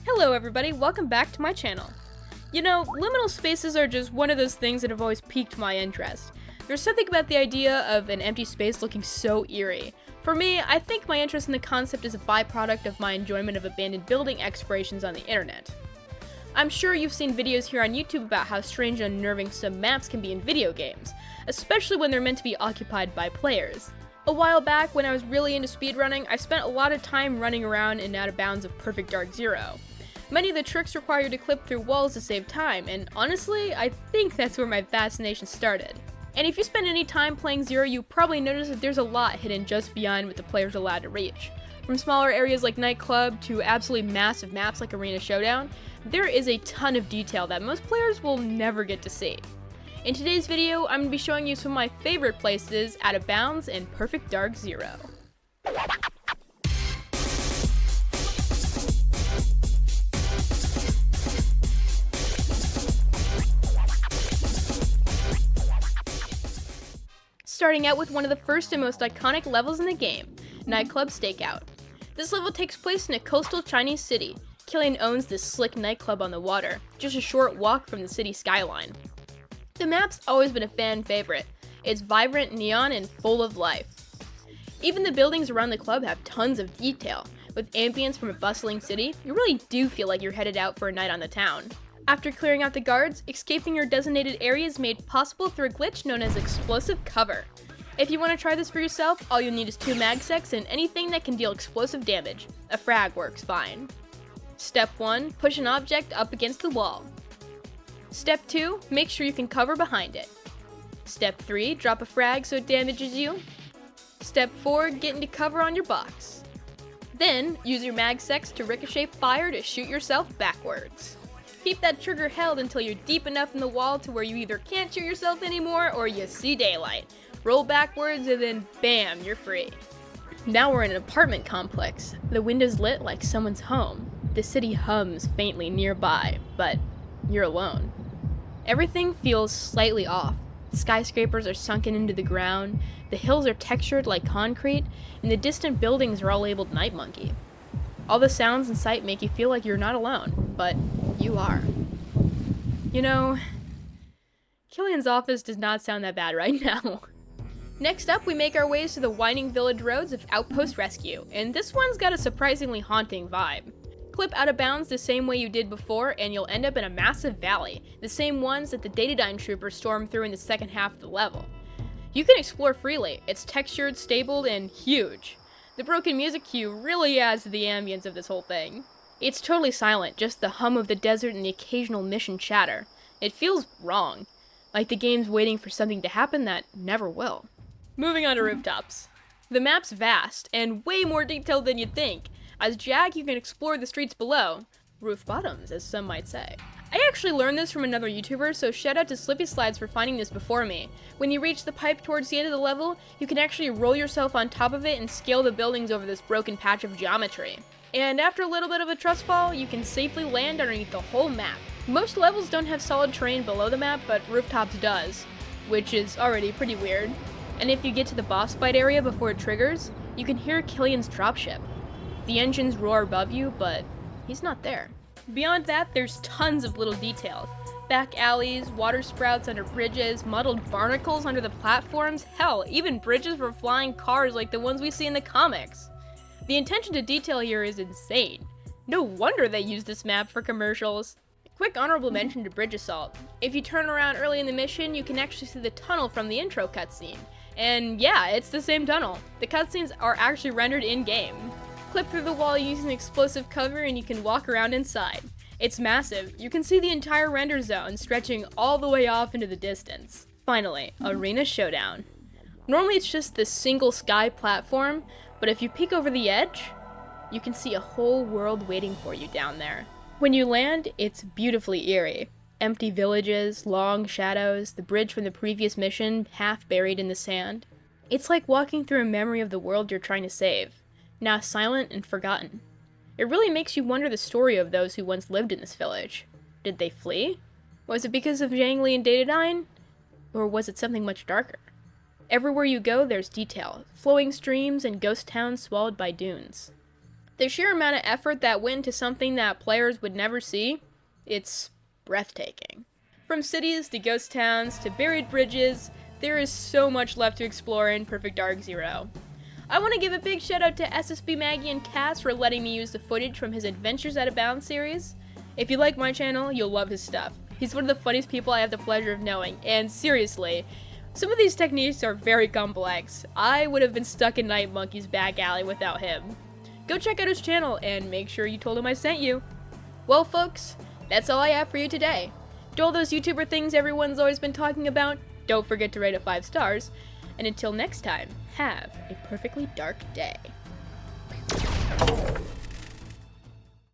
Hello everybody, welcome back to my channel. You know, liminal spaces are just one of those things that have always piqued my interest. There's something about the idea of an empty space looking so eerie. For me, I think my interest in the concept is a byproduct of my enjoyment of abandoned building explorations on the internet. I'm sure you've seen videos here on YouTube about how strange and unnerving some maps can be in video games, especially when they're meant to be occupied by players. A while back, when I was really into speedrunning, I spent a lot of time running around in Out of Bounds of Perfect Dark Zero. Many of the tricks require you to clip through walls to save time, and honestly, I think that's where my fascination started. And if you spend any time playing Zero, you probably notice that there's a lot hidden just beyond what the player's allowed to reach. From smaller areas like Nightclub to absolutely massive maps like Arena Showdown, there is a ton of detail that most players will never get to see. In today's video, I'm going to be showing you some of my favorite places Out of Bounds and Perfect Dark Zero. Starting out with one of the first and most iconic levels in the game, Nightclub Steakout. This level takes place in a coastal Chinese city. Killian owns this slick nightclub on the water, just a short walk from the city skyline. The map's always been a fan favorite. It's vibrant, neon, and full of life. Even the buildings around the club have tons of detail. With ambience from a bustling city, you really do feel like you're headed out for a night on the town. After clearing out the guards, escaping your designated area is made possible through a glitch known as explosive cover. If you want to try this for yourself, all you'll need is 2 mag sets and anything that can deal explosive damage. A frag works fine. Step 1, push an object up against the wall. Step 2, make sure you can cover behind it. Step 3, drop a frag so it damages you. Step 4, get into cover on your box. Then, use your mag sets to ricochet fire to shoot yourself backwards. Keep that trigger held until you're deep enough in the wall to where you either can't shoot yourself anymore or you see daylight. Roll backwards and then bam, you're free. Now we're in an apartment complex. The windows lit like someone's home. The city hums faintly nearby, but you're alone. Everything feels slightly off. Skyscrapers are sunken into the ground, the hills are textured like concrete, and the distant buildings are all labeled Night Monkey. All the sounds in sight make you feel like you're not alone, but you are. You know, Killian's office does not sound that bad right now. Next up, we make our ways to the winding village roads of Outpost Rescue, and this one's got a surprisingly haunting vibe. Clip Out of Bounds the same way you did before, and you'll end up in a massive valley, the same ones that the Datadyne troopers storm through in the second half of the level. You can explore freely, it's textured, stabled, and huge. The broken music cue really adds to the ambience of this whole thing. It's totally silent, just the hum of the desert and the occasional mission chatter. It feels wrong, like the game's waiting for something to happen that never will. Moving on to Rooftops. The map's vast, and way more detailed than you'd think. As Jack, you can explore the streets below. Roof bottoms, as some might say. I actually learned this from another YouTuber, so shout out to Slippy Slides for finding this before me. When you reach the pipe towards the end of the level, you can actually roll yourself on top of it and scale the buildings over this broken patch of geometry. And after a little bit of a trust fall, you can safely land underneath the whole map. Most levels don't have solid terrain below the map, but Rooftops does, which is already pretty weird. And if you get to the boss fight area before it triggers, you can hear Killian's dropship. The engines roar above you, but he's not there. Beyond that, there's tons of little details. Back alleys, water sprouts under bridges, muddled barnacles under the platforms, hell, even bridges for flying cars like the ones we see in the comics. The attention to detail here is insane. No wonder they use this map for commercials. Quick honorable mention to Bridge Assault. If you turn around early in the mission, you can actually see the tunnel from the intro cutscene. And yeah, it's the same tunnel. The cutscenes are actually rendered in-game. Clip through the wall using explosive cover and you can walk around inside. It's massive. You can see the entire render zone stretching all the way off into the distance. Finally, Arena Showdown. Normally it's just this single sky platform, but if you peek over the edge, you can see a whole world waiting for you down there. When you land, it's beautifully eerie. Empty villages, long shadows, the bridge from the previous mission half buried in the sand. It's like walking through a memory of the world you're trying to save, now silent and forgotten. It really makes you wonder the story of those who once lived in this village. Did they flee? Was it because of Zhang Li and Datadyne? Or was it something much darker? Everywhere you go, there's detail, flowing streams and ghost towns swallowed by dunes. The sheer amount of effort that went into something that players would never see, it's breathtaking. From cities to ghost towns to buried bridges, there is so much left to explore in Perfect Dark Zero. I want to give a big shout out to SSB Maggie and Cass for letting me use the footage from his Adventures Out of Bounds series. If you like my channel, you'll love his stuff. He's one of the funniest people I have the pleasure of knowing, and seriously, some of these techniques are very complex. I would have been stuck in Night Monkey's back alley without him. Go check out his channel and make sure you told him I sent you. Well folks, that's all I have for you today. To all those YouTuber things everyone's always been talking about, don't forget to rate it 5 stars. And until next time, have a perfectly dark day.